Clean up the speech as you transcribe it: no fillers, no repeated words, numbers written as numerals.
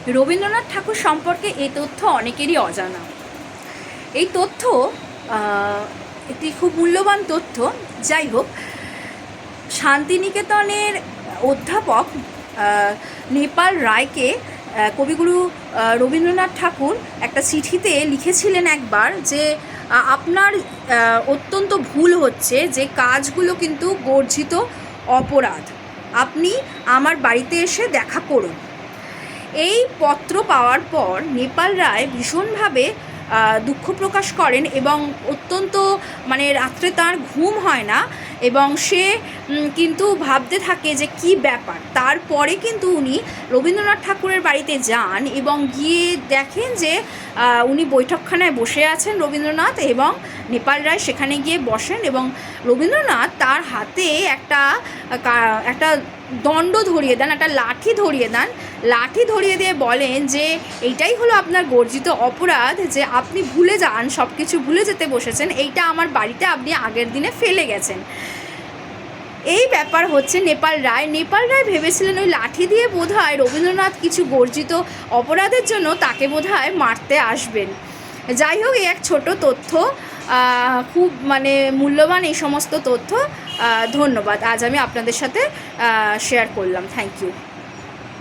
রবীন্দ্রনাথ ঠাকুর সম্পর্কে এই তথ্য অনেকেরই অজানা। এই তথ্য একটি খুব মূল্যবান তথ্য। যাই হোক, শান্তিনিকেতনের অধ্যাপক নেপাল রায়কে কবিগুরু রবীন্দ্রনাথ ঠাকুর একটা চিঠিতে লিখেছিলেন একবার যে আপনার অত্যন্ত ভুল হচ্ছে, যে কাজগুলো কিন্তু গর্জিত অপরাধ, আপনি আমার বাড়িতে এসে দেখা করুন। এই পত্র পাওয়ার পর নেপাল রায় ভীষণভাবে দুঃখ প্রকাশ করেন এবং অত্যন্ত রাত্রে তার ঘুম হয় না এবং সে কিন্তু ভাবতে থাকে যে কি ব্যাপার। তারপরে কিন্তু উনি রবীন্দ্রনাথ ঠাকুরের বাড়িতে যান এবং গিয়ে দেখেন যে উনি বৈঠকখানায় বসে আছেন রবীন্দ্রনাথ, এবং নেপাল রায় সেখানে গিয়ে বসেন এবং রবীন্দ্রনাথ তার হাতে একটা দণ্ড ধরিয়ে দেন, একটা লাঠি ধরিয়ে দিয়ে বলেন যে এইটাই হলো আপনার গর্জিত অপরাধ, যে আপনি ভুলে যান, সব কিছু ভুলে যেতে বসেছেন, এইটা আমার বাড়িতে আপনি আগের দিনে ফেলে গেছেন। এই ব্যাপার হচ্ছে নেপাল রায় ভেবেছিলেন ওই লাঠি দিয়ে বোধহয় রবীন্দ্রনাথ কিছু গর্জিত অপরাধের জন্য তাকে বোধহয় মারতে আসবেন। যাই হোক, এই এক ছোট তথ্য, খুব মূল্যবান এই সমস্ত তথ্য। ধন্যবাদ, আজ আমি আপনাদের সাথে শেয়ার করলাম। Thank you.